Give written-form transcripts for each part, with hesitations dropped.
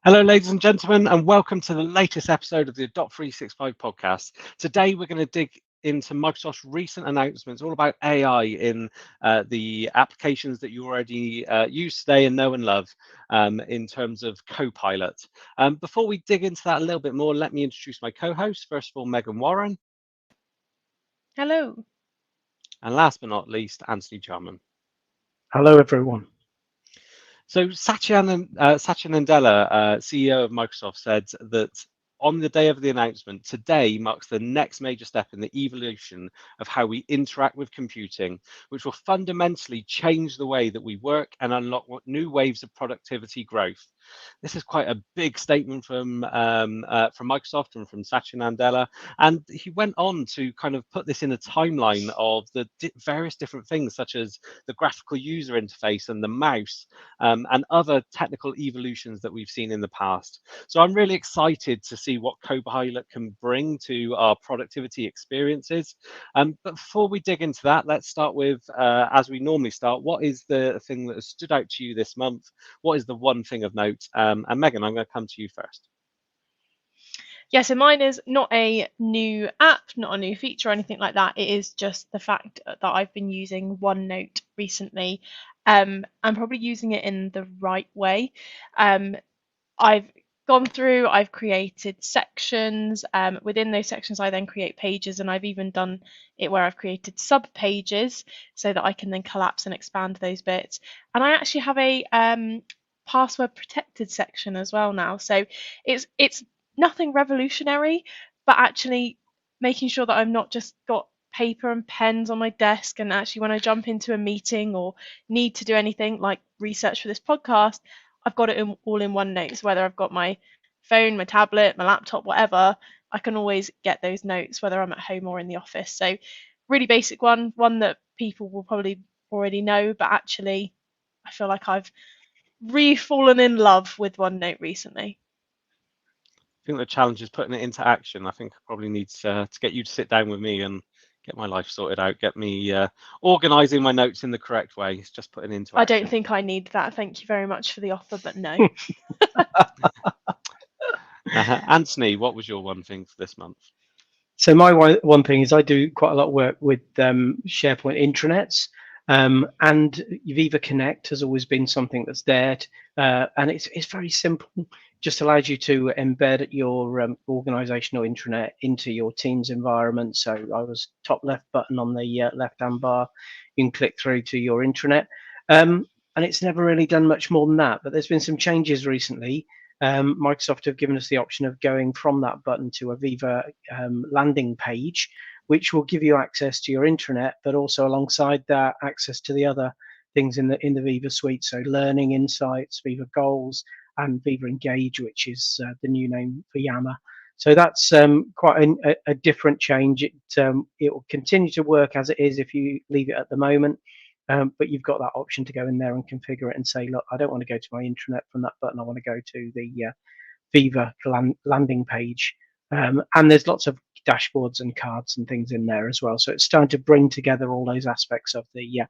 Hello, ladies and gentlemen, and welcome to the latest episode of the Adopt 365 podcast. Today, we're going to dig into Microsoft's recent announcements all about AI in the applications that you already use today and know and love in terms of Copilot. Before we dig into that a little bit more, let me introduce my co-host. First of all, Megan Warren, Hello. and last but not least, Anthony Jarman. Hello, everyone. So Satya Nadella, CEO of Microsoft, said that on the day of the announcement, today marks the next major step in the evolution of how we interact with computing, which will fundamentally change the way that we work and unlock new waves of productivity growth. This is quite a big statement from Microsoft and from Satya Nadella, and he went on to kind of put this in a timeline of the various different things, such as the graphical user interface and the mouse, and other technical evolutions that we've seen in the past. So I'm really excited to see what Copilot can bring to our productivity experiences. But before we dig into that, let's start with, as we normally start, what is the thing that has stood out to you this month? What is the one thing of note? And Megan, I'm going to come to you first. Yeah, so mine is not a new app, not a new feature or anything like that. It is just the fact that I've been using OneNote recently. I'm probably using it in the right way. I've gone through, I've created sections. Within those sections, I then create pages, and I've even done it where I've created sub pages so that I can then collapse and expand those bits. And I actually have a password protected section as well now. So it's nothing revolutionary, but actually making sure that I've not just got paper and pens on my desk, and actually when I jump into a meeting or need to do anything like research for this podcast, I've got it all in OneNote. So whether I've got my phone, my tablet, my laptop, whatever, I can always get those notes whether I'm at home or in the office. So really basic one that people will probably already know, but actually I feel like I've re-fallen in love with OneNote recently. I think the challenge is putting it into action. I think I probably need to get you to sit down with me and get my life sorted out, get me organizing my notes in the correct way. It's just putting it into I don't action. think I need that. Thank you very much for the offer, but no. Anthony, what was your one thing for this month? So my one thing is I do quite a lot of work with SharePoint intranets, and Viva Connect has always been something that's there, and it's very simple. Just allows you to embed your organizational intranet into your Teams environment. So I was top left button on the left-hand bar. You can click through to your intranet, and it's never really done much more than that. But there's been some changes recently. Microsoft have given us the option of going from that button to a Viva landing page, which will give you access to your intranet, but also alongside that, access to the other things in the Viva suite. So learning insights, Viva goals, and Viva Engage, which is the new name for Yammer. So that's quite a different change. It will continue to work as it is if you leave it at the moment. But you've got that option to go in there and configure it and say, look, I don't want to go to my intranet from that button. I want to go to the Viva landing page. And there's lots of dashboards and cards and things in there as well. So it's starting to bring together all those aspects of the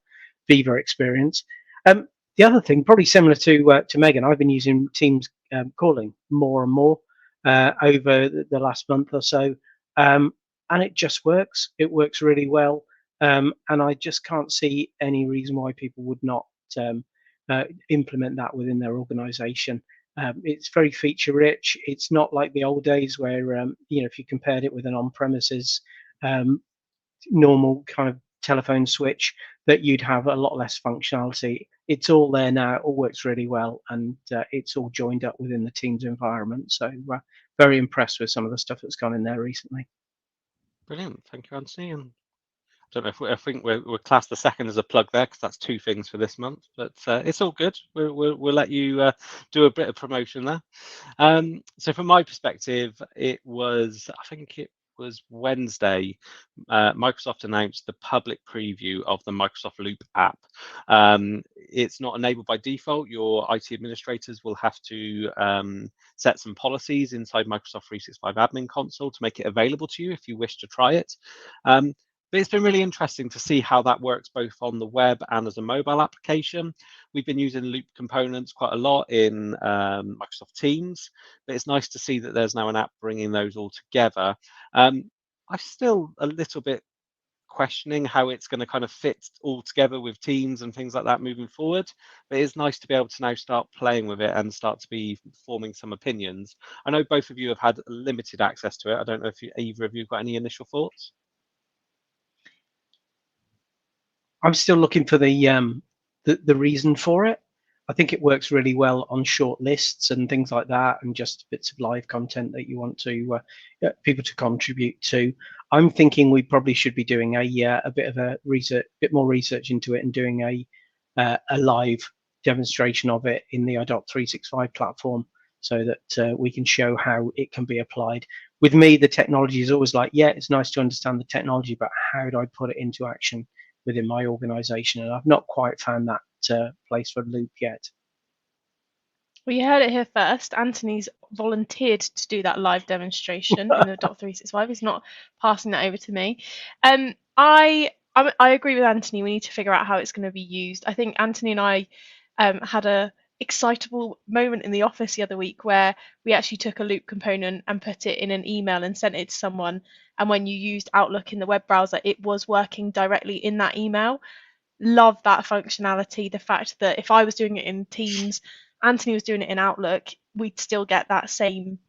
Viva experience. The other thing, probably similar to Megan, I've been using Teams calling more and more over the last month or so, and it just works. It works really well. And I just can't see any reason why people would not implement that within their organization. It's very feature rich. It's not like the old days where, if you compared it with an on-premises um, normal kind of telephone switch, that you'd have a lot less functionality. It's all there now. It all works really well, and it's all joined up within the Teams environment. So very impressed with some of the stuff that's gone in there recently. Brilliant. Thank you, Anthony. And I don't know if I think we'll class the second as a plug there because that's two things for this month, but it's all good. We'll let you do a bit of promotion there. So from my perspective, I think it was Wednesday, Microsoft announced the public preview of the Microsoft Loop app. It's not enabled by default. Your IT administrators will have to set some policies inside Microsoft 365 Admin Console to make it available to you if you wish to try it. But it's been really interesting to see how that works both on the web and as a mobile application. We've been using Loop components quite a lot in Microsoft Teams, but it's nice to see that there's now an app bringing those all together. I'm still a little bit questioning how it's going to kind of fit all together with Teams and things like that moving forward. But it's nice to be able to now start playing with it and start to be forming some opinions. I know both of you have had limited access to it. I don't know if either of you have got any initial thoughts. I'm still looking for the reason for it. I think it works really well on short lists and things like that, and just bits of live content that you want to people to contribute to. I'm thinking we probably should be doing a bit of a bit more research into it, and doing a live demonstration of it in the i.365 platform, so that we can show how it can be applied. With me, the technology is always like, yeah, it's nice to understand the technology, but how do I put it into action within my organization? And I've not quite found that place for Loop yet. Well, you heard it here first. Anthony's volunteered to do that live demonstration in the .365. He's not passing that over to me. I agree with Anthony. We need to figure out how it's going to be used. I think Anthony and I had a excitable moment in the office the other week where we actually took a Loop component and put it in an email and sent it to someone. And when you used Outlook in the web browser, it was working directly in that email. Love that functionality. The fact that if I was doing it in Teams, Anthony was doing it in Outlook, we'd still get that same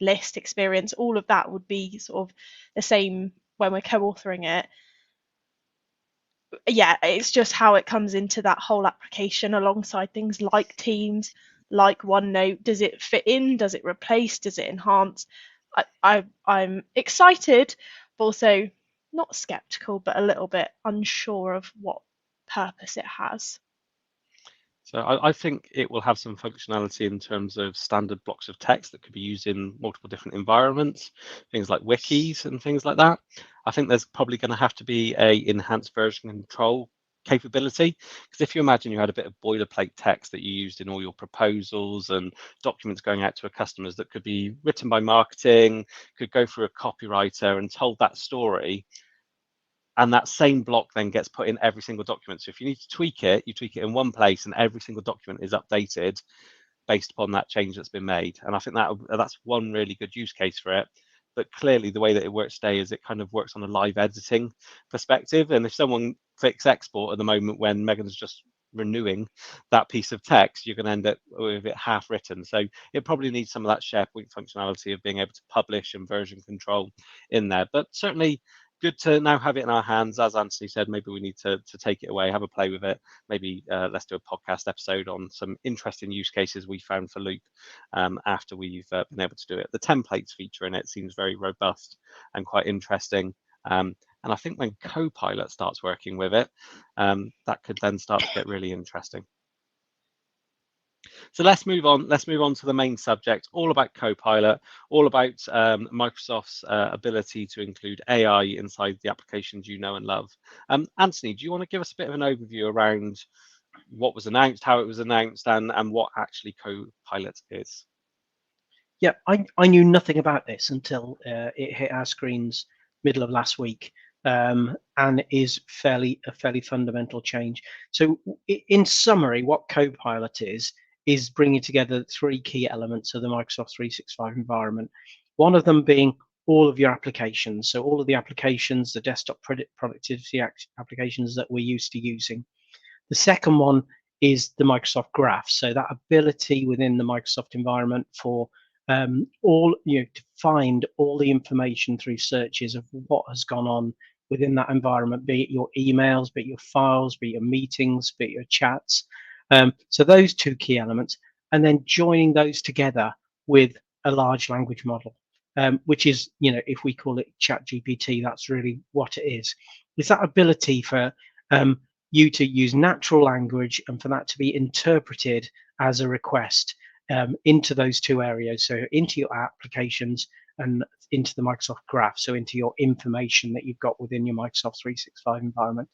list experience. All of that would be sort of the same when we're co-authoring it. Yeah, it's just how it comes into that whole application alongside things like Teams, like OneNote. Does it fit in? Does it replace? Does it enhance? I'm excited, but also not skeptical, but a little bit unsure of what purpose it has. So I think it will have some functionality in terms of standard blocks of text that could be used in multiple different environments, things like wikis and things like that. I think there's probably going to have to be a enhanced version control capability, because if you imagine you had a bit of boilerplate text that you used in all your proposals and documents going out to customers that could be written by marketing, could go through a copywriter and told that story, and that same block then gets put in every single document. So if you need to tweak it, you tweak it in one place and every single document is updated based upon that change that's been made. And I think that's one really good use case for it. But clearly the way that it works today is it kind of works on a live editing perspective. And if someone clicks export at the moment when Megan's just renewing that piece of text, you're going to end up with it half written. So it probably needs some of that SharePoint functionality of being able to publish and version control in there. But certainly good to now have it in our hands. As Anthony said, maybe we need to take it away, have a play with it. Maybe let's do a podcast episode on some interesting use cases we found for Loop after we've been able to do it. The templates feature in it seems very robust and quite interesting. And I think when Copilot starts working with it, that could then start to get really interesting. So let's move on. Let's move on to the main subject, all about Copilot, all about Microsoft's ability to include AI inside the applications you know and love. Anthony, do you want to give us a bit of an overview around what was announced, how it was announced, and what actually Copilot is? Yeah, I knew nothing about this until it hit our screens middle of last week, and is a fairly fundamental change. So in summary, what Copilot is bringing together three key elements of the Microsoft 365 environment. One of them being all of your applications. So all of the applications, the desktop productivity applications that we're used to using. The second one is the Microsoft Graph. So that ability within the Microsoft environment for to find all the information through searches of what has gone on within that environment, be it your emails, be it your files, be it your meetings, be it your chats. So those two key elements, and then joining those together with a large language model, which is, if we call it ChatGPT, that's really what it is. It's that ability for you to use natural language and for that to be interpreted as a request into those two areas. So into your applications and into the Microsoft Graph, so into your information that you've got within your Microsoft 365 environment.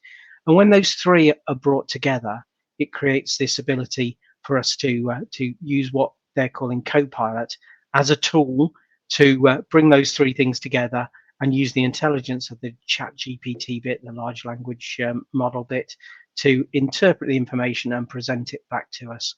And when those three are brought together, it creates this ability for us to use what they're calling Copilot as a tool to bring those three things together and use the intelligence of the chat GPT bit, the large language model bit, to interpret the information and present it back to us.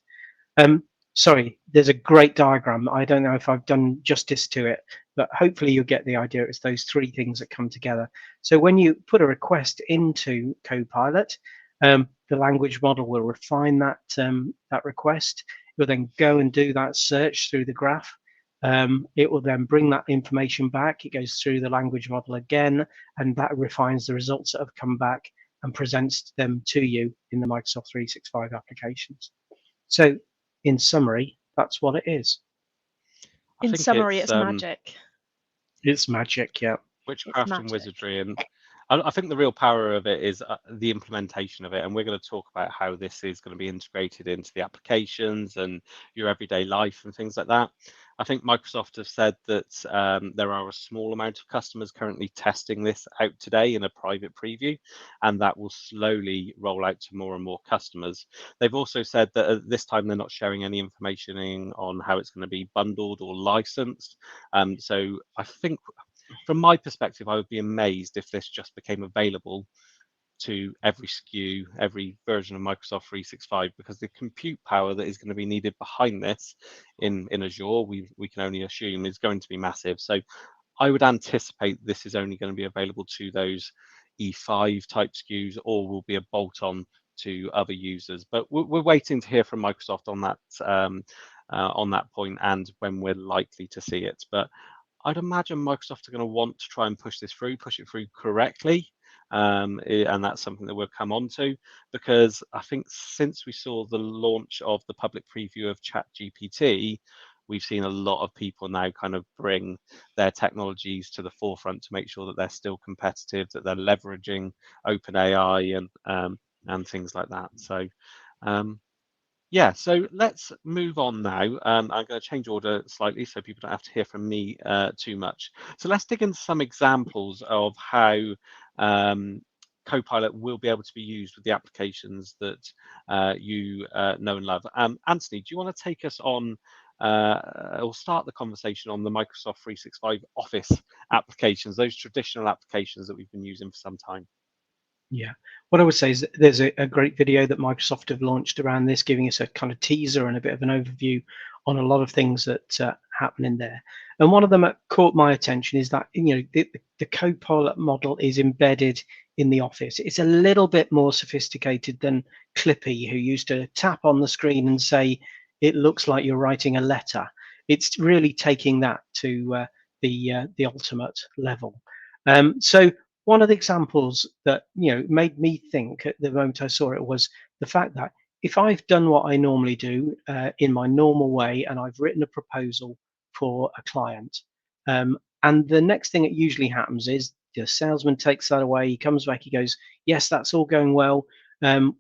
Sorry, there's a great diagram. I don't know if I've done justice to it, but hopefully you'll get the idea. It's those three things that come together. So when you put a request into Copilot, the language model will refine that that request. It will then go and do that search through the graph. It will then bring that information back. It goes through the language model again, and that refines the results that have come back and presents them to you in the Microsoft 365 applications. So in summary, that's what it is. In summary, it's magic. It's magic, yeah. Witchcraft and wizardry, and I think the real power of it is the implementation of it, and we're going to talk about how this is going to be integrated into the applications and your everyday life and things like that. I think Microsoft have said that there are a small amount of customers currently testing this out today in a private preview, and that will slowly roll out to more and more customers. They've also said that at this time they're not sharing any information on how it's going to be bundled or licensed. So I think, from my perspective, I would be amazed if this just became available to every SKU, every version of Microsoft 365, because the compute power that is going to be needed behind this in Azure, we can only assume, is going to be massive. So I would anticipate this is only going to be available to those E5 type SKUs, or will be a bolt-on to other users. But we're waiting to hear from Microsoft on that point and when we're likely to see it. But I'd imagine Microsoft are going to want to try and push it through correctly. And that's something that we'll come on to, because I think since we saw the launch of the public preview of ChatGPT, we've seen a lot of people now kind of bring their technologies to the forefront to make sure that they're still competitive, that they're leveraging OpenAI and things like that. So yeah, so let's move on now. I'm going to change order slightly so people don't have to hear from me too much. So let's dig into some examples of how Copilot will be able to be used with the applications that you know and love. Anthony, do you want to take us on, or start the conversation on the Microsoft 365 Office applications, those traditional applications that we've been using for some time? Yeah, what I would say is there's a great video that Microsoft have launched around this, giving us a kind of teaser and a bit of an overview on a lot of things that happen in there. And one of them that caught my attention is that, you know, the Copilot model is embedded in the Office. It's a little bit more sophisticated than Clippy, who used to tap on the screen and say, "It looks like you're writing a letter." It's really taking that to the ultimate level. So one of the examples that, you know, made me think at the moment I saw it was the fact that if I've done what I normally do in my normal way, and I've written a proposal for a client, and the next thing that usually happens is the salesman takes that away, he comes back, he goes, "Yes, that's all going well,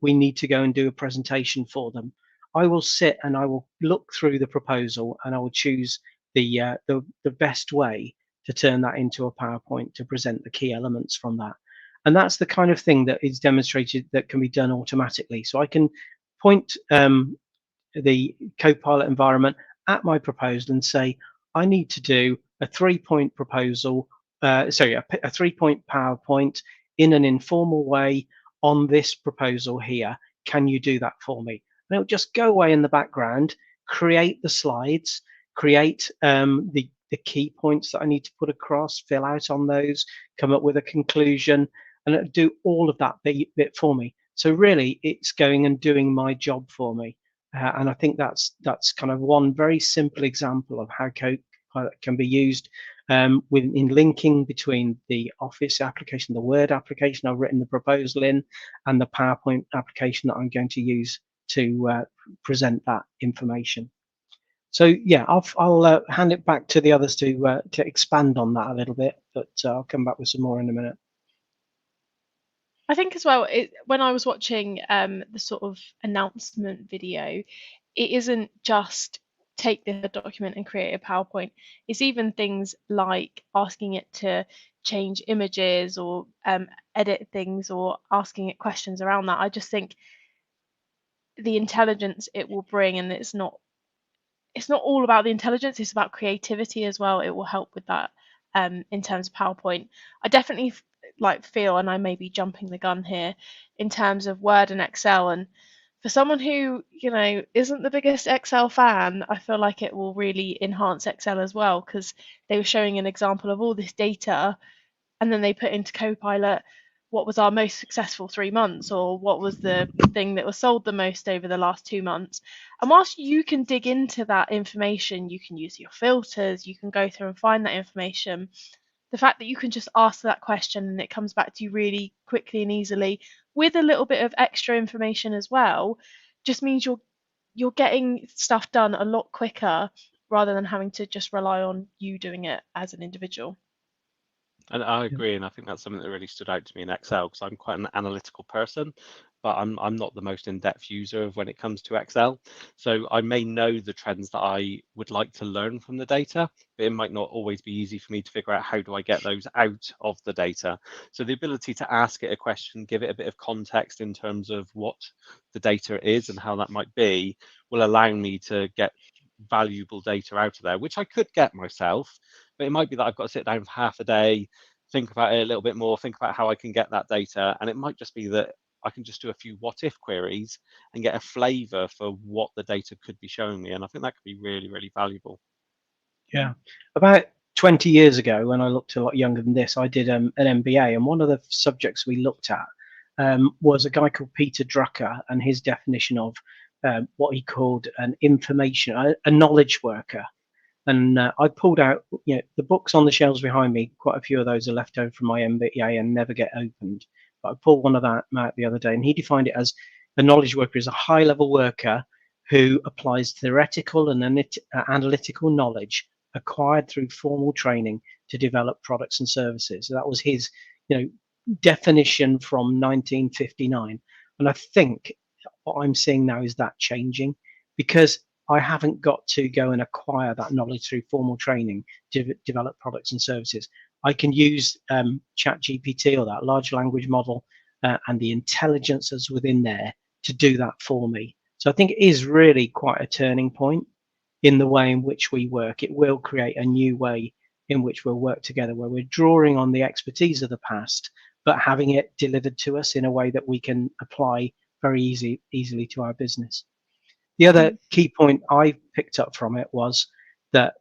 we need to go and do a presentation for them." I will sit and I will look through the proposal, and I will choose the best way to turn that into a PowerPoint to present the key elements from that. And that's the kind of thing that is demonstrated that can be done automatically. So I can point the Copilot environment at my proposal and say, I need to do a 3-point proposal, a 3-point PowerPoint in an informal way on this proposal here. Can you do that for me? And it'll just go away in the background, create the slides, create the key points that I need to put across, fill out on those, come up with a conclusion, and it'll do all of that bit for me. So really, it's going and doing my job for me. And I think that's kind of one very simple example of how Copilot can be used in linking between the Office application, the Word application I've written the proposal in, and the PowerPoint application that I'm going to use to present that information. So yeah, I'll hand it back to the others to expand on that a little bit, but I'll come back with some more in a minute. I think as well, when I was watching the sort of announcement video, it isn't just take the document and create a PowerPoint. It's even things like asking it to change images or edit things, or asking it questions around that. I just think the intelligence it will bring, and it's not all about the intelligence, it's about creativity as well. It will help with that in terms of PowerPoint. I definitely like feel, and I may be jumping the gun here, in terms of Word and Excel. And for someone who, isn't the biggest Excel fan, I feel like it will really enhance Excel as well, because they were showing an example of all this data, and then they put into Copilot what was our most successful 3 months, or what was the thing that was sold the most over the last 2 months. And whilst you can dig into that information, you can use your filters, you can go through and find that information. The fact that you can just ask that question and it comes back to you really quickly and easily with a little bit of extra information as well just means you're getting stuff done a lot quicker, rather than having to just rely on you doing it as an individual. And I agree, and I think that's something that really stood out to me in Excel, because I'm quite an analytical person, but I'm not the most in-depth user of when it comes to Excel. So I may know the trends that I would like to learn from the data, but it might not always be easy for me to figure out how do I get those out of the data. So the ability to ask it a question, give it a bit of context in terms of what the data is and how that might be, will allow me to get valuable data out of there, which I could get myself, but it might be that I've got to sit down for half a day, think about it a little bit more, think about how I can get that data. And it might just be that I can just do a few what if queries and get a flavor for what the data could be showing me. And I think that could be really, really valuable. Yeah. About 20 years ago, when I looked a lot younger than this, I did an MBA, and one of the subjects we looked at was a guy called Peter Drucker and his definition of what he called a knowledge worker. And I pulled out, the books on the shelves behind me. Quite a few of those are left over from my MBA and never get opened. But I pulled one of that out the other day, and he defined it as a knowledge worker is a high-level worker who applies theoretical and analytical knowledge acquired through formal training to develop products and services. So that was his, definition from 1959. And I think what I'm seeing now is that changing, because I haven't got to go and acquire that knowledge through formal training to develop products and services. I can use ChatGPT or that large language model and the intelligences within there to do that for me. So I think it is really quite a turning point in the way in which we work. It will create a new way in which we'll work together, where we're drawing on the expertise of the past, but having it delivered to us in a way that we can apply very easily to our business. The other key point I picked up from it was that,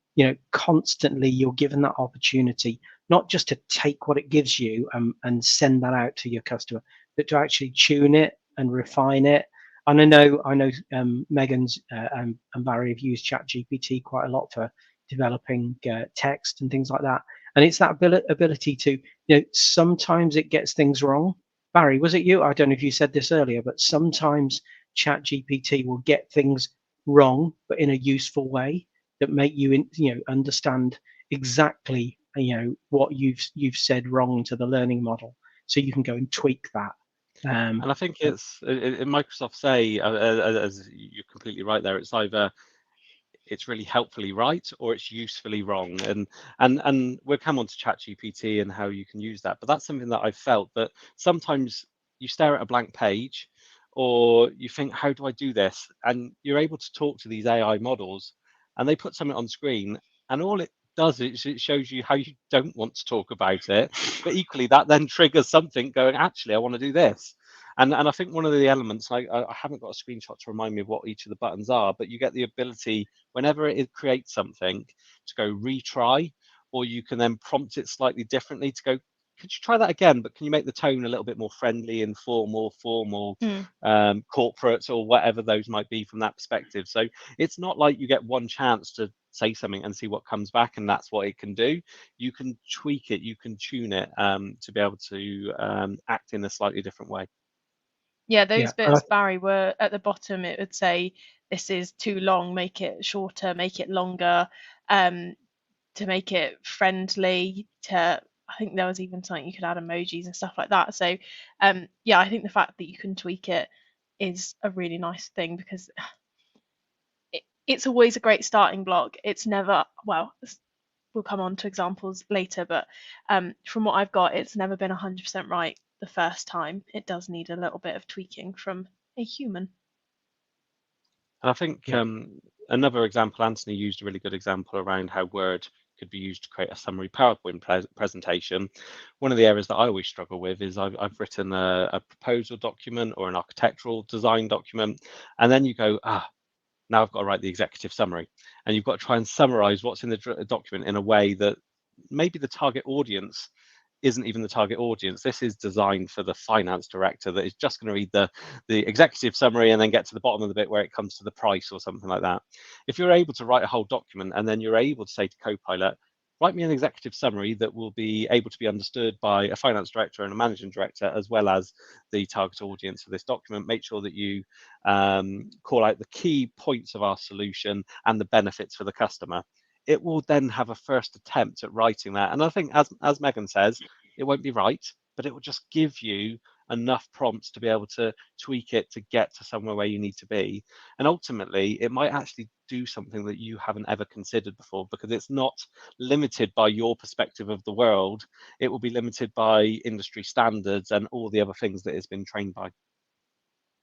constantly you're given that opportunity, not just to take what it gives you and send that out to your customer, but to actually tune it and refine it. And I know Megan's and Barry have used ChatGPT quite a lot for developing text and things like that. And it's that ability to, sometimes it gets things wrong. Barry, was it you? I don't know if you said this earlier, but sometimes ChatGPT will get things wrong, but in a useful way that make you, understand exactly, what you've said wrong to the learning model, so you can go and tweak that. And I think it's in Microsoft say, as you're completely right there, it's either it's really helpfully right or it's usefully wrong, and we'll come on to ChatGPT and how you can use that, but that's something that I've felt that sometimes you stare at a blank page or you think, how do I do this? And you're able to talk to these AI models and they put something on screen, and all it does is it shows you how you don't want to talk about it, but equally that then triggers something going, actually I want to do this. And I think one of the elements, I haven't got a screenshot to remind me of what each of the buttons are, but you get the ability whenever it creates something to go retry, or you can then prompt it slightly differently to go, could you try that again, but can you make the tone a little bit more friendly and formal, corporate, or whatever those might be from that perspective. So it's not like you get one chance to say something and see what comes back and that's what it can do. You can tweak it, you can tune it to be able to act in a slightly different way. Yeah, those bits, Barry, were at the bottom. It would say, this is too long, make it shorter, make it longer, to make it friendly. I think there was even something you could add emojis and stuff like that. So, yeah, I think the fact that you can tweak it is a really nice thing, because it's always a great starting block. It's never, well, we'll come on to examples later, but from what I've got, it's never been 100% right the first time. It does need a little bit of tweaking from a human. And I think another example, Anthony used a really good example around how Word could be used to create a summary PowerPoint presentation. One of the areas that I always struggle with is I've written a proposal document or an architectural design document, and then you go, now I've got to write the executive summary, and you've got to try and summarize what's in the document in a way that maybe the target audience isn't even the target audience. This is designed for the finance director that is just going to read the executive summary and then get to the bottom of the bit where it comes to the price or something like that. If you're able to write a whole document and then you're able to say to Copilot, write me an executive summary that will be able to be understood by a finance director and a managing director, as well as the target audience of this document. Make sure that you call out the key points of our solution and the benefits for the customer. It will then have a first attempt at writing that. And I think, as Megan says, it won't be right, but it will just give you enough prompts to be able to tweak it to get to somewhere where you need to be. And ultimately, it might actually do something that you haven't ever considered before, because it's not limited by your perspective of the world. It will be limited by industry standards and all the other things that it's been trained by.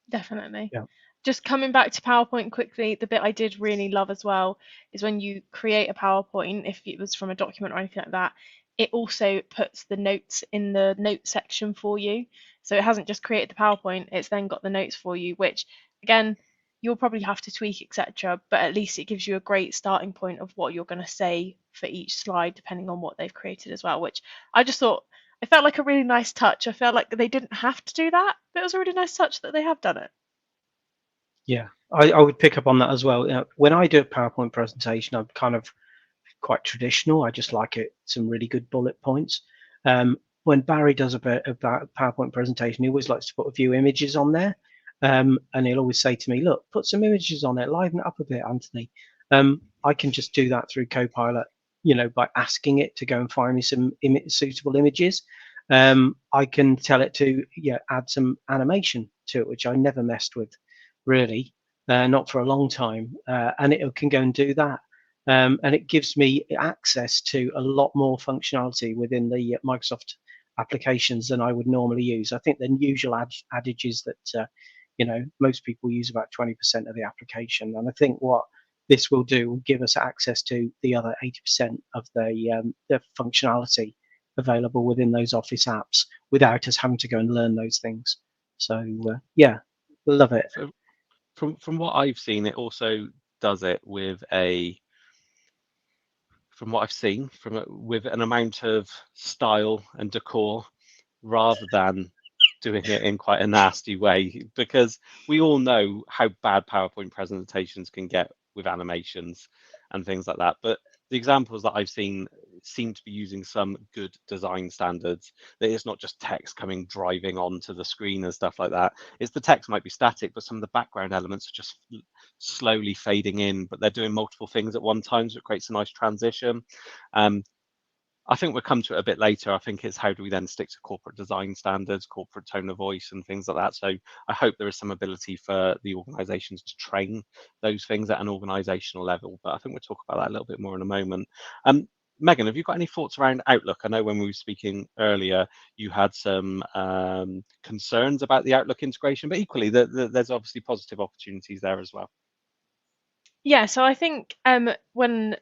Definitely. Yeah. Just coming back to PowerPoint quickly, the bit I did really love as well is when you create a PowerPoint, if it was from a document or anything like that, it also puts the notes in the notes section for you. So it hasn't just created the PowerPoint, it's then got the notes for you, which again, you'll probably have to tweak, etc. But at least it gives you a great starting point of what you're going to say for each slide, depending on what they've created as well, which I just thought it felt like a really nice touch. I felt like they didn't have to do that, but it was a really nice touch that they have done it. Yeah, I would pick up on that as well. When I do a PowerPoint presentation, I'm kind of quite traditional. I just like it, some really good bullet points. When Barry does a PowerPoint presentation, he always likes to put a few images on there. And he'll always say to me, look, put some images on it, liven it up a bit, Anthony. I can just do that through Copilot, by asking it to go and find me some suitable images. I can tell it to add some animation to it, which I never messed with, really, not for a long time. And it can go and do that. And it gives me access to a lot more functionality within the Microsoft applications than I would normally use. I think the usual adage is that most people use about 20% of the application, and I think what this will do will give us access to the other 80% of the functionality available within those Office apps without us having to go and learn those things. So love it. So from what I've seen, it also does it with with an amount of style and decor, rather than doing it in quite a nasty way, because we all know how bad PowerPoint presentations can get with animations and things like that. But the examples that I've seen seem to be using some good design standards, that it's not just text coming driving onto the screen and stuff like that. It's the text might be static, but some of the background elements are just slowly fading in, but they're doing multiple things at one time, so it creates a nice transition. I think we'll come to it a bit later. I think it's how do we then stick to corporate design standards, corporate tone of voice and things like that. So I hope there is some ability for the organizations to train those things at an organizational level, but I think we'll talk about that a little bit more in a moment. Megan, have you got any thoughts around Outlook? I know when we were speaking earlier, you had some concerns about the Outlook integration, but equally there's obviously positive opportunities there as well. Yeah, so I think when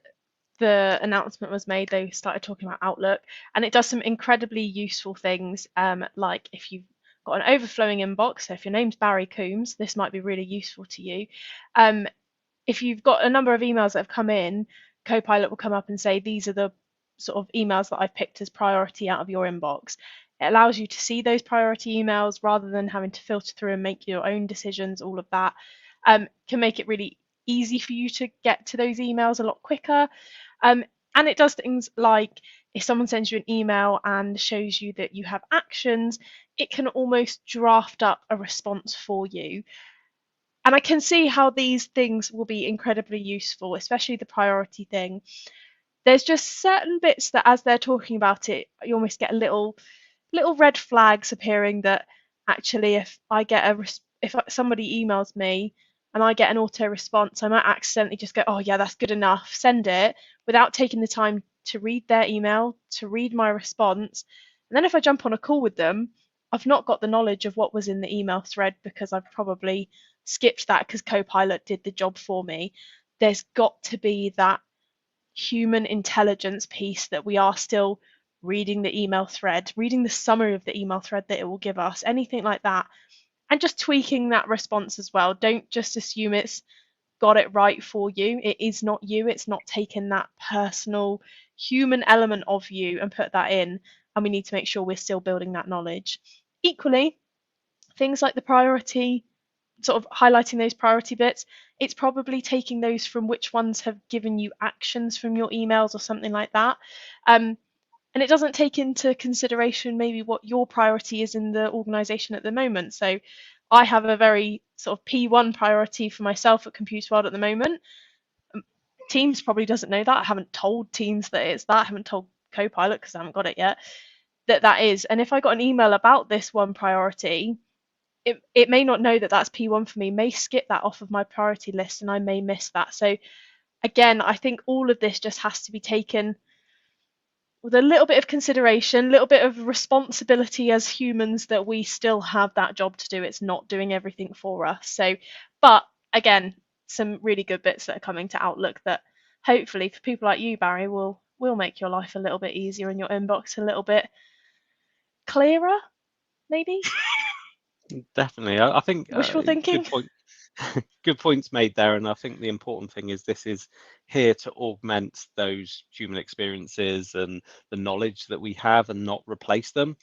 the announcement was made, they started talking about Outlook, and it does some incredibly useful things. Like if you've got an overflowing inbox, so if your name's Barry Coombs, this might be really useful to you. If you've got a number of emails that have come in, Copilot will come up and say, these are the sort of emails that I've picked as priority out of your inbox. It allows you to see those priority emails rather than having to filter through and make your own decisions. All of that can make it really easy for you to get to those emails a lot quicker. And it does things like if someone sends you an email and shows you that you have actions, it can almost draft up a response for you. And I can see how these things will be incredibly useful, especially the priority thing. There's just certain bits that as they're talking about it, you almost get little red flags appearing that actually if somebody emails me and I get an auto response, I might accidentally just go, oh yeah, that's good enough, send it, without taking the time to read their email, to read my response. And then if I jump on a call with them, I've not got the knowledge of what was in the email thread because I've probably skipped that because Copilot did the job for me. There's got to be that human intelligence piece, that we are still reading the email thread, reading the summary of the email thread that it will give us, anything like that, and just tweaking that response as well. Don't just assume it's got it right for you. It is not you. It's not taking that personal human element of you and put that in. And we need to make sure we're still building that knowledge. Equally, things like the priority, sort of highlighting those priority bits, it's probably taking those from which ones have given you actions from your emails or something like that. And it doesn't take into consideration maybe what your priority is in the organization at the moment. So I have a very sort of P1 priority for myself at Computer World at the moment. Teams probably doesn't know that. I haven't told Teams that it's that. I haven't told Copilot because I haven't got it yet, that is. And if I got an email about this one priority, it may not know that that's P1 for me, may skip that off of my priority list, and I may miss that. So again, I think all of this just has to be taken with a little bit of consideration, a little bit of responsibility as humans, that we still have that job to do. It's not doing everything for us. So, but again, some really good bits that are coming to Outlook that hopefully for people like you, Barry, will make your life a little bit easier and your inbox a little bit clearer, maybe. Definitely. I think Wishful thinking. good point. Good points made there, and I think the important thing is this is here to augment those human experiences and the knowledge that we have, and not replace them.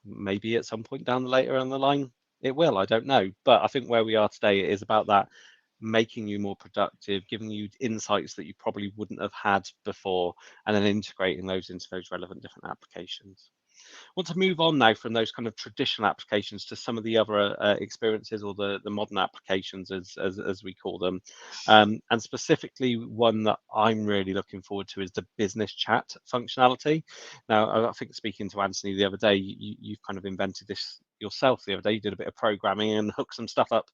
Maybe at some point down later on the line it will, I don't know, but I think where we are today, it is about that, making you more productive, giving you insights that you probably wouldn't have had before, and then integrating those into those relevant different applications. Want to move on now from those kind of traditional applications to some of the other experiences, or the modern applications, as we call them. And specifically, one that I'm really looking forward to is the business chat functionality. Now, I think speaking to Anthony the other day, you've kind of invented this yourself the other day. You did a bit of programming and hooked some stuff up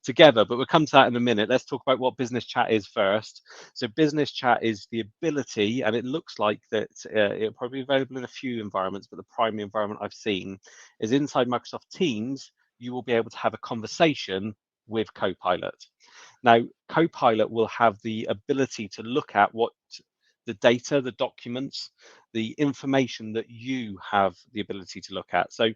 together, but we'll come to that in a minute. Let's talk about what business chat is first. So business chat is the ability, and it looks like that it'll probably be available in a few environments, but the primary environment I've seen is inside Microsoft Teams. You will be able to have a conversation with Copilot. Now, Copilot will have the ability to look at what the data, the documents, the information that you have the ability to look at. So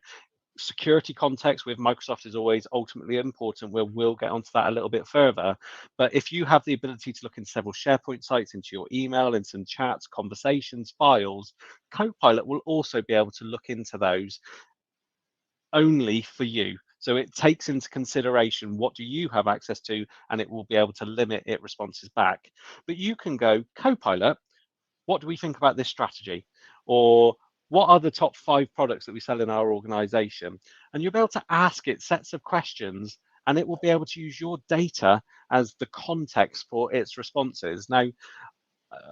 security context with Microsoft is always ultimately important. We'll get onto that a little bit further. But if you have the ability to look in several SharePoint sites, into your email, into some chats, conversations, files, Copilot will also be able to look into those only for you. So it takes into consideration what do you have access to, and it will be able to limit its responses back. But you can go, Copilot, what do we think about this strategy? Or what are the top 5 products that we sell in our organization? And you'll be able to ask it sets of questions, and it will be able to use your data as the context for its responses. Now,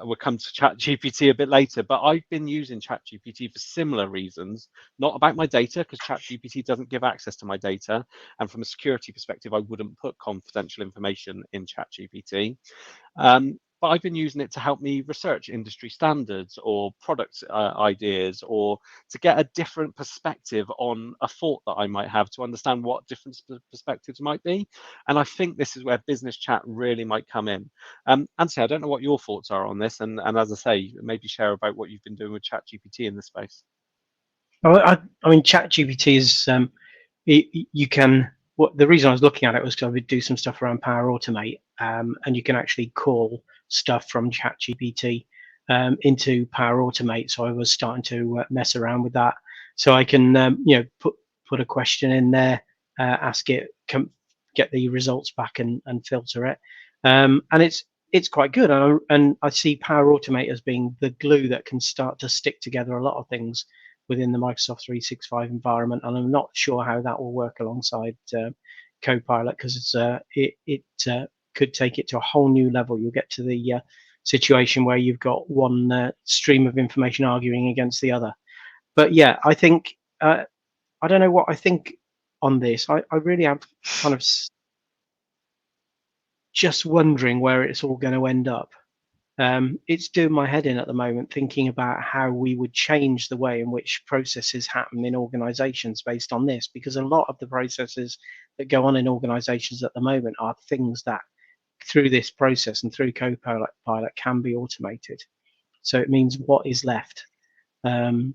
we'll come to ChatGPT a bit later, but I've been using ChatGPT for similar reasons, not about my data, because ChatGPT doesn't give access to my data. And from a security perspective, I wouldn't put confidential information in ChatGPT. But I've been using it to help me research industry standards or product ideas, or to get a different perspective on a thought that I might have, to understand what different perspectives might be. And I think this is where business chat really might come in. Anthony, I don't know what your thoughts are on this, and as I say, maybe share about what you've been doing with ChatGPT in this space. I mean, ChatGPT is you can. What the reason I was looking at it was because I would do some stuff around Power Automate, and you can actually call stuff from ChatGPT into Power Automate. So I was starting to mess around with that. So I can put a question in there, ask it, get the results back, and filter it, and it's quite good. And I see Power Automate as being the glue that can start to stick together a lot of things within the Microsoft 365 environment, and I'm not sure how that will work alongside Copilot, because it could take it to a whole new level. You'll get to the situation where you've got one stream of information arguing against the other. But yeah, I think I don't know what I think on this. I really am kind of just wondering where it's all going to end up. It's doing my head in at the moment, thinking about how we would change the way in which processes happen in organizations based on this, because a lot of the processes that go on in organizations at the moment are things that through this process and through Copilot can be automated. So it means what is left.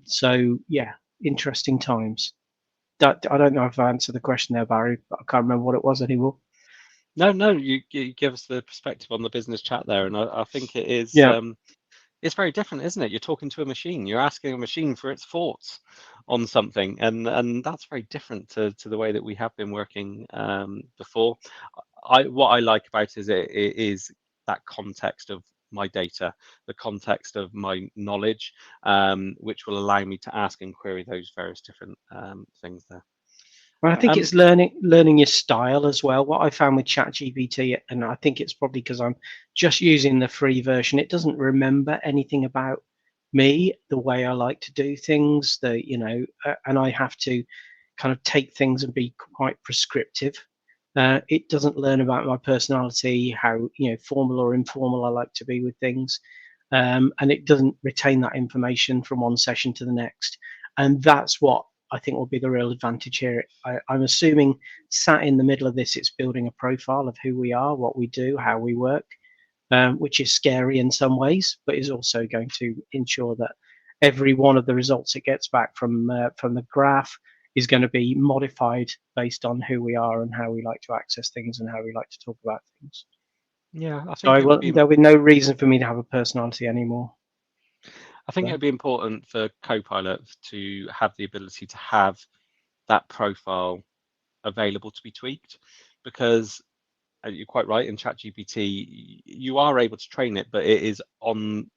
So yeah, interesting times. I don't know if I answered the question there, Barry, but I can't remember what it was anymore. No, you give us the perspective on the business chat there, and I think it is. Yeah. It's very different, isn't it? You're talking to a machine. You're asking a machine for its thoughts on something, and that's very different to the way that we have been working before. What I like about it is that context of my data, the context of my knowledge, which will allow me to ask and query those various different things there. Well, I think it's learning your style as well. What I found with ChatGPT, and I think it's probably because I'm just using the free version, it doesn't remember anything about me, the way I like to do things, and I have to kind of take things and be quite prescriptive. It doesn't learn about my personality, how formal or informal I like to be with things, and it doesn't retain that information from one session to the next. And that's what I think will be the real advantage here. I'm assuming sat in the middle of this, it's building a profile of who we are, what we do, how we work, which is scary in some ways, but is also going to ensure that every one of the results it gets back from the graph is going to be modified based on who we are and how we like to access things and how we like to talk about things. Yeah, I So think there'll be no reason for me to have a personality anymore. I think it'd be important for Copilot to have the ability to have that profile available to be tweaked, because you're quite right, in ChatGPT you are able to train it, but it is on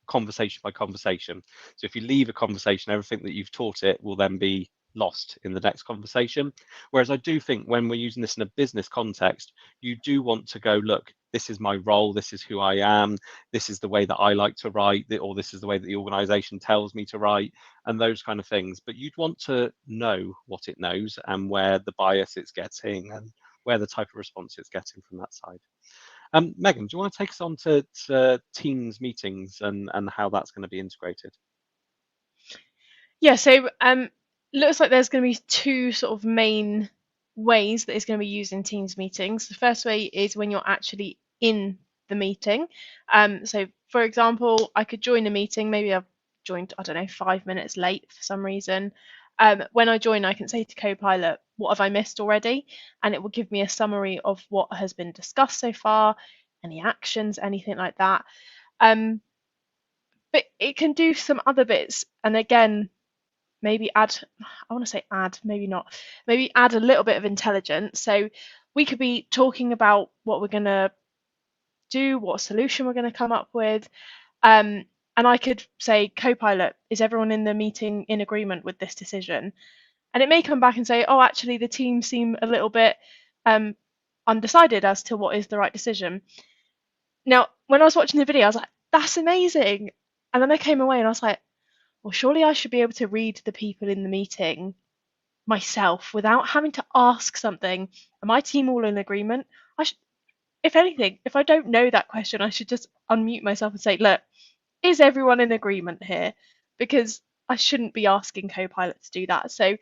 conversation by conversation. So if you leave a conversation, everything that you've taught it will then be lost in the next conversation. Whereas I do think when we're using this in a business context, you do want to go, look, this is my role, this is who I am, this is the way that I like to write, or this is the way that the organization tells me to write, and those kind of things. But you'd want to know what it knows and where the bias it's getting and where the type of response it's getting from that side. Megan, do you want to take us on to Teams meetings and how that's going to be integrated? Yeah, so looks like there's going to be two sort of main ways that it's going to be used in Teams meetings. The first way is when you're actually in the meeting. So for example, I could join a meeting, maybe I've joined, I don't know, 5 minutes late for some reason. When I join, I can say to Copilot, what have I missed already? And it will give me a summary of what has been discussed so far, any actions, anything like that. But it can do some other bits. And again, maybe add, I want to say add, maybe not, maybe add a little bit of intelligence. So we could be talking about what we're going to do, what solution we're going to come up with. And I could say, Copilot, is everyone in the meeting in agreement with this decision? And it may come back and say, oh, actually, the team seem a little bit undecided as to what is the right decision. Now, when I was watching the video, I was like, that's amazing. And then I came away and I was like, well, surely I should be able to read the people in the meeting myself without having to ask something. Are my team all in agreement? If anything, if I don't know that question, I should just unmute myself and say, look, is everyone in agreement here? Because I shouldn't be asking Copilot to do that. So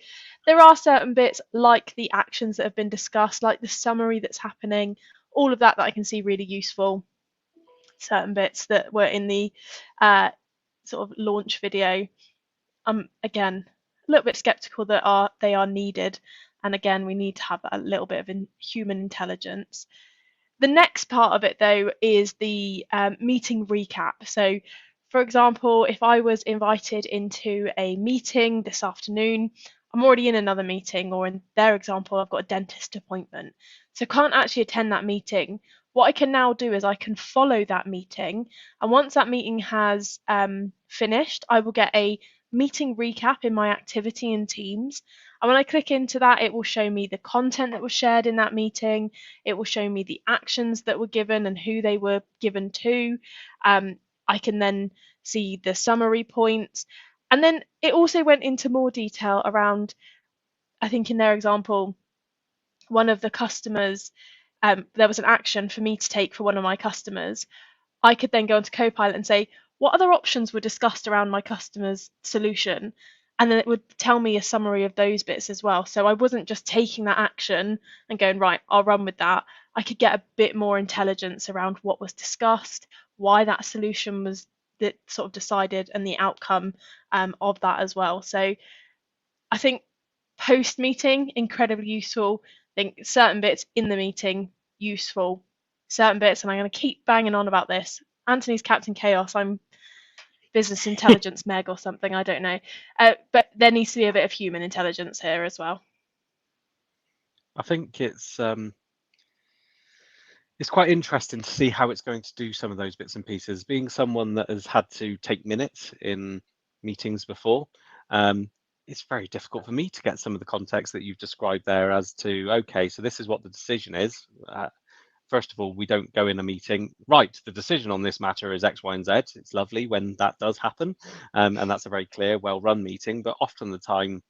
there are certain bits like the actions that have been discussed, like the summary that's happening, all of that I can see really useful. Certain bits that were in the sort of launch video. Again, a little bit skeptical that they are needed. And again, we need to have a little bit of human intelligence. The next part of it, though, is the meeting recap. So, for example, if I was invited into a meeting this afternoon, I'm already in another meeting, or in their example, I've got a dentist appointment. So can't actually attend that meeting. What I can now do is I can follow that meeting. And once that meeting has finished, I will get a meeting recap in my activity in Teams. And when I click into that, it will show me the content that was shared in that meeting. It will show me the actions that were given and who they were given to. I can then see the summary points. And then it also went into more detail around, I think in their example, one of the customers, there was an action for me to take for one of my customers. I could then go into Copilot and say, what other options were discussed around my customer's solution? And then it would tell me a summary of those bits as well. So I wasn't just taking that action and going, right, I'll run with that. I could get a bit more intelligence around what was discussed, why that solution was that sort of decided, and the outcome of that as well. So I think post meeting, incredibly useful. I think certain bits in the meeting, useful. Certain bits, and I'm going to keep banging on about this. Anthony's Captain Chaos. I'm business intelligence meg or something. I don't know. But there needs to be a bit of human intelligence here as well. I think it's quite interesting to see how it's going to do some of those bits and pieces. Being someone that has had to take minutes in meetings before, it's very difficult for me to get some of the context that you've described there as to, okay, so this is what the decision is. First of all, we don't go in a meeting, right, the decision on this matter is X, Y, and Z. It's lovely when that does happen. And that's a very clear, well-run meeting. But often the time,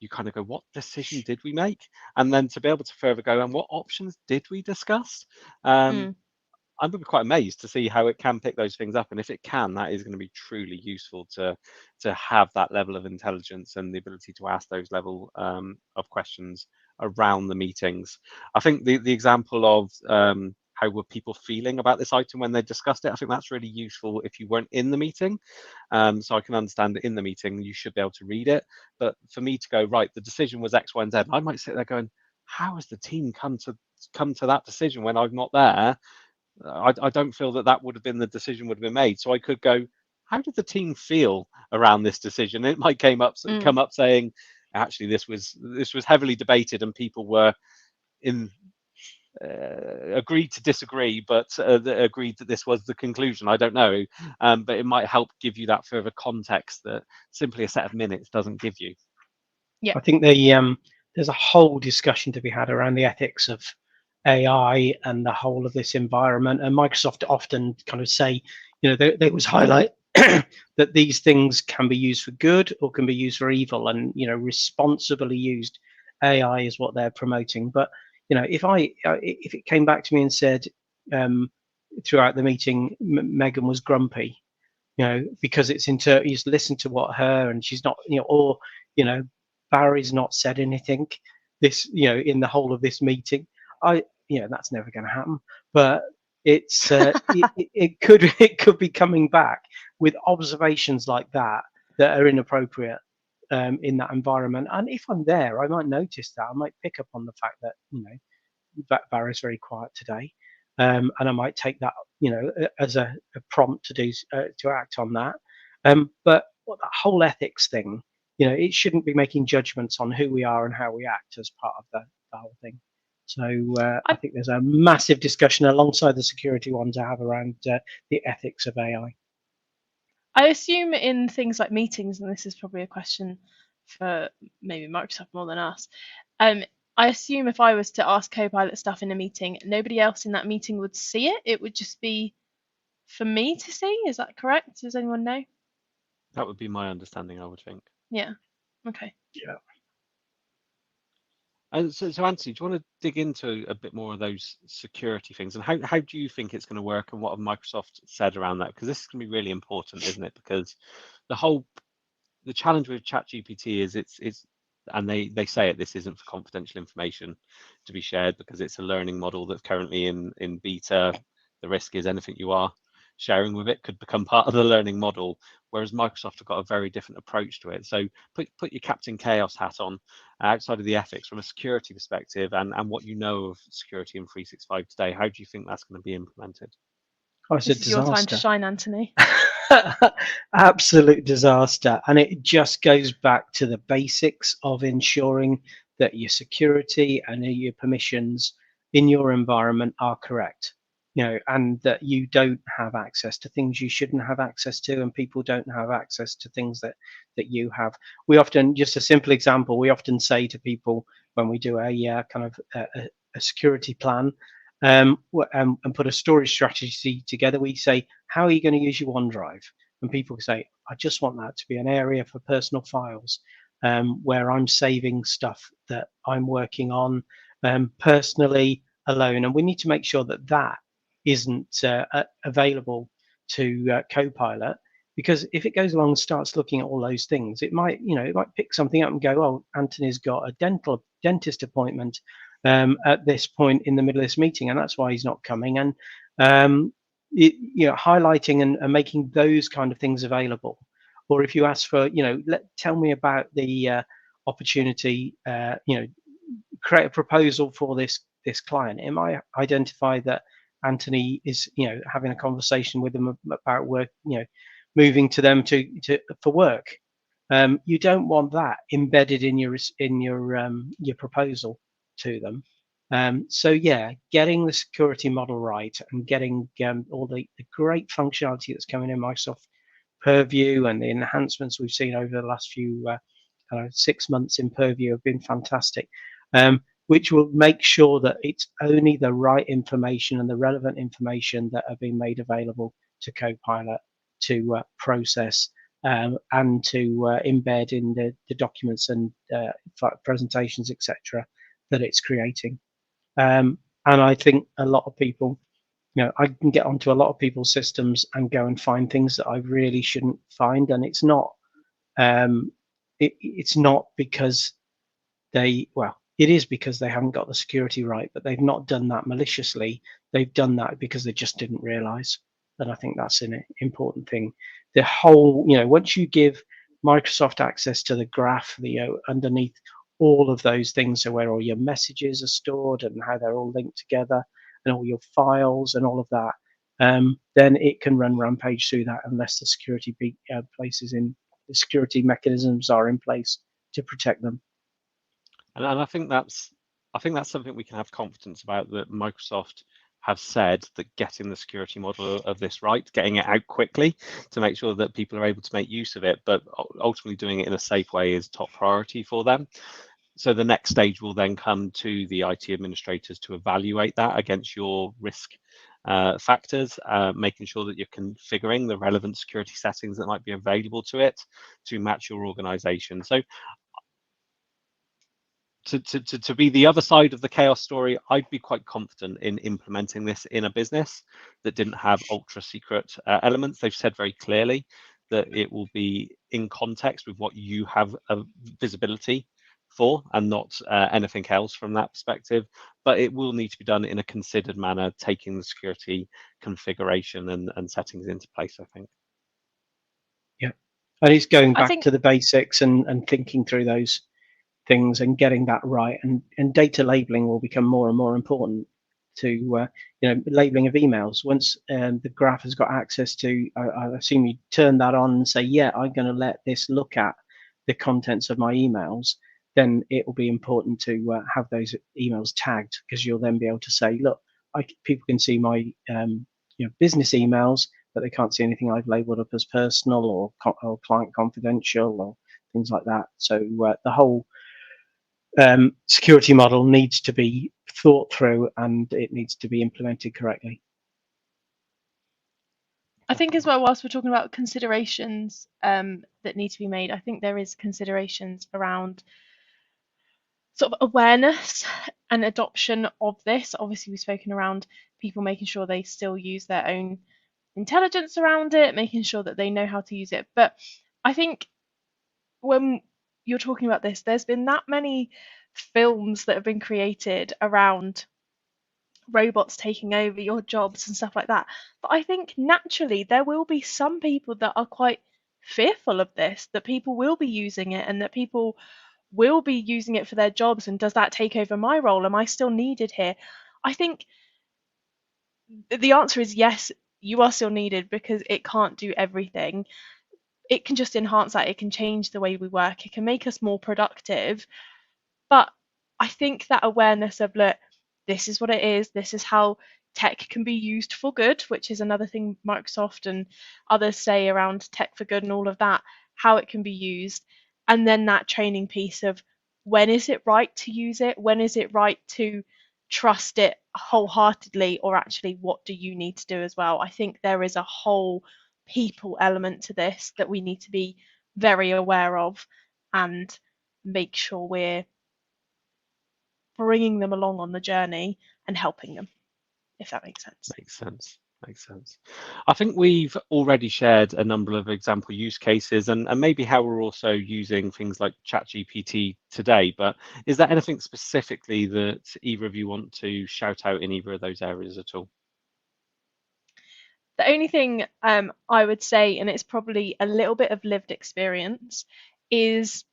you kind of go, what decision did we make? And then to be able to further go, and what options did we discuss? I'm going to be quite amazed to see how it can pick those things up, and if it can, that is going to be truly useful to have that level of intelligence and the ability to ask those level of questions around the meetings. I think the example of how were people feeling about this item when they discussed it, I think that's really useful if you weren't in the meeting. So I can understand that in the meeting you should be able to read it, but for me to go, right, the decision was X, Y, and Z, I might sit there going, how has the team come to that decision when I'm not there? I don't feel that would have been the decision would have been made. So I could go, how did the team feel around this decision? It might come up saying, actually, this was heavily debated and people were in agreed to disagree, but agreed that this was the conclusion. I don't know, but it might help give you that further context that simply a set of minutes doesn't give you. Yeah, I think there's a whole discussion to be had around the ethics of AI and the whole of this environment. And Microsoft often kind of say, they always highlight that these things can be used for good or can be used for evil, and responsibly used AI is what they're promoting. But if it came back to me and said throughout the meeting, Megan was grumpy, because it's you just listen to what her, and she's not, or Barry's not said anything this, in the whole of this meeting. That's never going to happen. But it's it could be coming back with observations like that are inappropriate in that environment. And if I'm there, I might notice that. I might pick up on the fact that Barry's very quiet today, and I might take that as a prompt to act on that. But that whole ethics thing, it shouldn't be making judgments on who we are and how we act as part of the whole thing. So I think there's a massive discussion alongside the security one to have around the ethics of AI. I assume in things like meetings, and this is probably a question for maybe Microsoft more than us. I assume if I was to ask Copilot stuff in a meeting, nobody else in that meeting would see it. It would just be for me to see. Is that correct? Does anyone know? That would be my understanding, I would think. Yeah. Okay. Yeah. So Anthony, do you want to dig into a bit more of those security things, and how do you think it's going to work, and what have Microsoft said around that? Because this is going to be really important, isn't it? Because the challenge with ChatGPT is it's and they say this isn't for confidential information to be shared, because it's a learning model that's currently in beta. The risk is anything you are sharing with it could become part of the learning model, whereas Microsoft have got a very different approach to it. So put your Captain Chaos hat on, outside of the ethics from a security perspective, and what you know of security in 365 today. How do you think that's going to be implemented? It's this is your time to shine, Anthony. Absolute disaster. And it just goes back to the basics of ensuring that your security and your permissions in your environment are correct, and that you don't have access to things you shouldn't have access to, and people don't have access to things that you have. We often, just a simple example, we often say to people when we do a kind of a security plan, and put a storage strategy together, we say, how are you going to use your OneDrive? And people say, I just want that to be an area for personal files, where I'm saving stuff that I'm working on personally alone. And we need to make sure that isn't available to Copilot, because if it goes along and starts looking at all those things, it might pick something up and go, oh, Anthony's got a dentist appointment at this point in the middle of this meeting, and that's why he's not coming. And highlighting and making those kind of things available. Or if you ask for, tell me about the opportunity, create a proposal for this client. It might identify that Anthony is, having a conversation with them about work, moving to them for work. You don't want that embedded in your proposal to them. So yeah, getting the security model right and getting all the great functionality that's coming in Microsoft Purview and the enhancements we've seen over the last few 6 months in Purview have been fantastic, which will make sure that it's only the right information and the relevant information that are being made available to Copilot to process and to embed in the documents and presentations, etc., that it's creating. And I think a lot of people, I can get onto a lot of people's systems and go and find things that I really shouldn't find, and it's not because it is because they haven't got the security right, but they've not done that maliciously. They've done that because they just didn't realize. And I think that's an important thing. The whole, once you give Microsoft access to the graph, underneath all of those things, so where all your messages are stored and how they're all linked together and all your files and all of that, then it can run rampage through that unless the security the security mechanisms are in place to protect them. And I think that's something we can have confidence about, that Microsoft have said that getting the security model of this right, getting it out quickly to make sure that people are able to make use of it, but ultimately doing it in a safe way is top priority for them. So the next stage will then come to the IT administrators to evaluate that against your risk factors, making sure that you're configuring the relevant security settings that might be available to it to match your organization. So to be the other side of the chaos story, I'd be quite confident in implementing this in a business that didn't have ultra secret elements. They've said very clearly that it will be in context with what you have visibility for and not anything else from that perspective. But it will need to be done in a considered manner, taking the security configuration and settings into place, I think. Yeah. And it's going back to the basics and thinking through those things and getting that right, and data labeling will become more and more important to labeling of emails. Once the graph has got access to, I assume you turn that on and say, yeah, I'm going to let this look at the contents of my emails, then it will be important to have those emails tagged, because you'll then be able to say, look, people can see my business emails, but they can't see anything I've labeled up as personal or client confidential or things like that. So the whole security model needs to be thought through and it needs to be implemented correctly. I think as well, whilst we're talking about considerations that need to be made, I think there is considerations around sort of awareness and adoption of this. Obviously, we've spoken around people making sure they still use their own intelligence around it, making sure that they know how to use it. But I think when you're talking about this, there's been that many films that have been created around robots taking over your jobs and stuff like that. But I think naturally there will be some people that are quite fearful of this, that people will be using it and that people will be using it for their jobs. And does that take over my role? Am I still needed here? I think the answer is yes, you are still needed, because it can't do everything. It can just enhance that. It can change the way we work. It can make us more productive. But I think that awareness of, look, this is what it is. This is how tech can be used for good, which is another thing Microsoft and others say around tech for good and all of that, how it can be used. And then that training piece of, when is it right to use it? When is it right to trust it wholeheartedly? Or actually, what do you need to do as well? I think there is a whole people element to this that we need to be very aware of and make sure we're bringing them along on the journey and helping them, if that makes sense. Makes sense. Makes sense. I think we've already shared a number of example use cases and maybe how we're also using things like ChatGPT today, but is there anything specifically that either of you want to shout out in either of those areas at all? The only thing I would say, and it's probably a little bit of lived experience, is,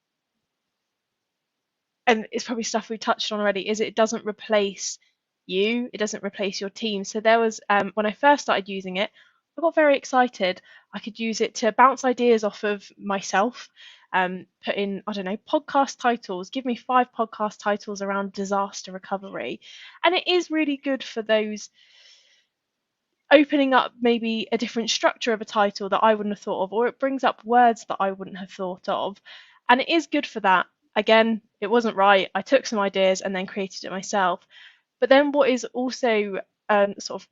and it's probably stuff we touched on already, is it doesn't replace you, it doesn't replace your team. So there was, when I first started using it, I got very excited. I could use it to bounce ideas off of myself, put in, I don't know, podcast titles, give me 5 podcast titles around disaster recovery. And it is really good for those, opening up maybe a different structure of a title that I wouldn't have thought of, or it brings up words that I wouldn't have thought of. And it is good for that. Again, it wasn't right. I took some ideas and then created it myself. But then what is also sort of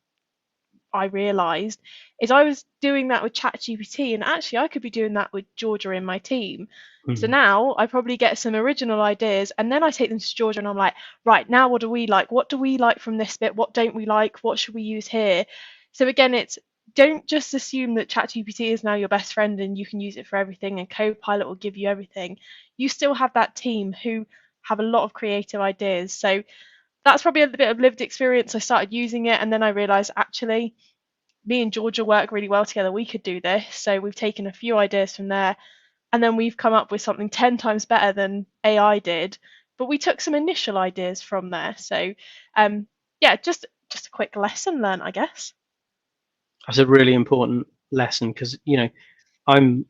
I realised is I was doing that with ChatGPT, and actually I could be doing that with Georgia in my team. So Mhm. now I probably get some original ideas, and then I take them to Georgia, and I'm like, right, now what do we like? What do we like from this bit? What don't we like? What should we use here? So again, it's, don't just assume that ChatGPT is now your best friend and you can use it for everything, and Copilot will give you everything. You still have that team who have a lot of creative ideas. So that's probably a bit of lived experience. I started using it, and then I realised actually me and Georgia work really well together. We could do this. So we've taken a few ideas from there, and then we've come up with something 10 times better than AI did. But we took some initial ideas from there. So um, yeah, just a quick lesson learned, I guess. That's a really important lesson because I'm,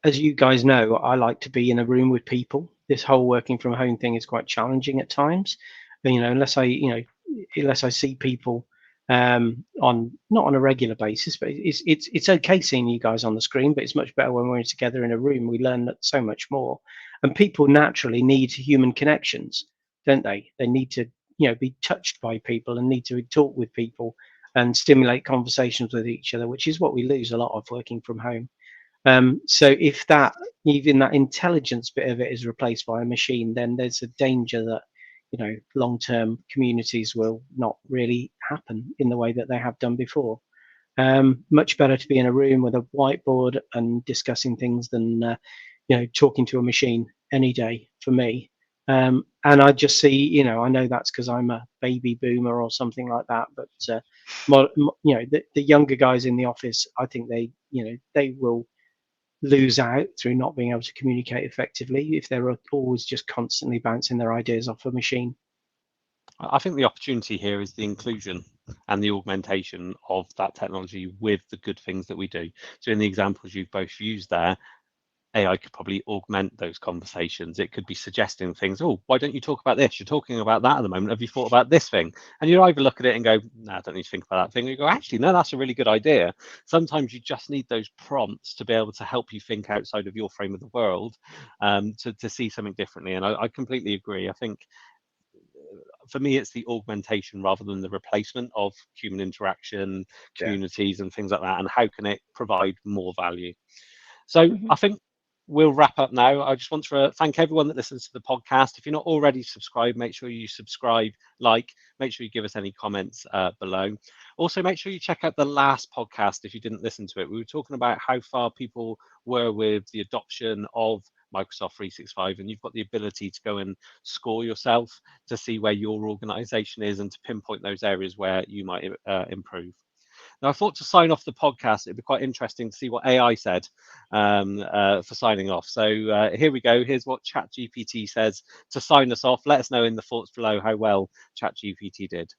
as you guys know, I like to be in a room with people. This whole working from home thing is quite challenging at times. Unless unless I see people on not on a regular basis, but it's okay seeing you guys on the screen, but it's much better when we're together in a room. We learn so much more, and people naturally need human connections, don't they? They need to be touched by people and need to talk with people and stimulate conversations with each other, which is what we lose a lot of working from home. So if that, even that intelligence bit of it is replaced by a machine, then there's a danger that long-term communities will not really happen in the way that they have done before. Much better to be in a room with a whiteboard and discussing things than talking to a machine any day for me. And I just see, I know that's because I'm a baby boomer or something like that, but the younger guys in the office, I think they will lose out through not being able to communicate effectively if they're always just constantly bouncing their ideas off a machine. I think the opportunity here is the inclusion and the augmentation of that technology with the good things that we do. So in the examples you've both used there, AI could probably augment those conversations. It could be suggesting things. Oh, why don't you talk about this? You're talking about that at the moment. Have you thought about this thing? And you either look at it and go, no, I don't need to think about that thing. Or you go, actually, no, that's a really good idea. Sometimes you just need those prompts to be able to help you think outside of your frame of the world, to see something differently. And I completely agree. I think for me, it's the augmentation rather than the replacement of human interaction, Yeah. communities, and things like that. And how can it provide more value? So Mm-hmm. I think we'll wrap up now. I just want to thank everyone that listens to the podcast. If you're not already subscribed, make sure you subscribe, make sure you give us any comments below. Also, make sure you check out the last podcast if you didn't listen to it. We were talking about how far people were with the adoption of Microsoft 365, and you've got the ability to go and score yourself to see where your organization is and to pinpoint those areas where you might improve. Now, I thought to sign off the podcast, it'd be quite interesting to see what AI said for signing off. So here we go. Here's what ChatGPT says to sign us off. Let us know in the thoughts below how well ChatGPT did.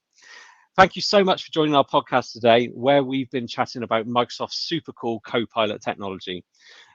Thank you so much for joining our podcast today, where we've been chatting about Microsoft's super cool Copilot technology.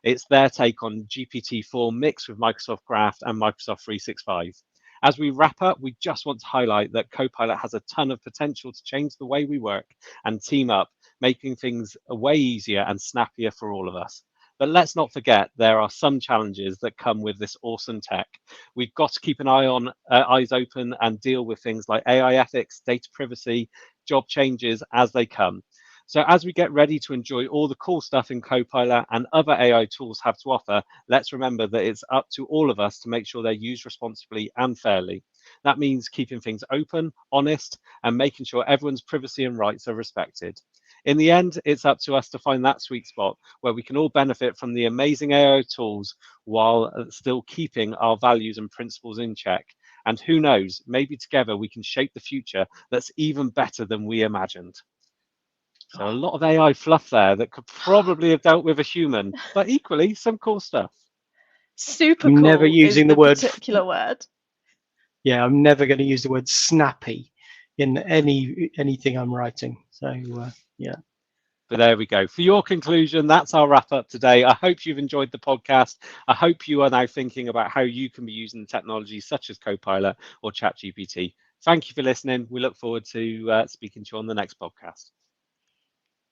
It's their take on GPT-4 mixed with Microsoft Graph and Microsoft 365. As we wrap up, we just want to highlight that Copilot has a ton of potential to change the way we work and team up, making things way easier and snappier for all of us. But let's not forget, there are some challenges that come with this awesome tech. We've got to keep an eyes open and deal with things like AI ethics, data privacy, job changes as they come. So as we get ready to enjoy all the cool stuff in Copilot and other AI tools have to offer, let's remember that it's up to all of us to make sure they're used responsibly and fairly. That means keeping things open, honest, and making sure everyone's privacy and rights are respected. In the end, it's up to us to find that sweet spot where we can all benefit from the amazing AI tools while still keeping our values and principles in check. And who knows, maybe together we can shape the future that's even better than we imagined. So a lot of AI fluff there that could probably have dealt with a human, but equally some cool stuff. Super I'm never cool is using the the word. particular word. Yeah, I'm never going to use the word snappy in anything I'm writing. So yeah. But there we go. For your conclusion, that's our wrap up today. I hope you've enjoyed the podcast. I hope you are now thinking about how you can be using technologies such as Copilot or ChatGPT. Thank you for listening. We look forward to speaking to you on the next podcast.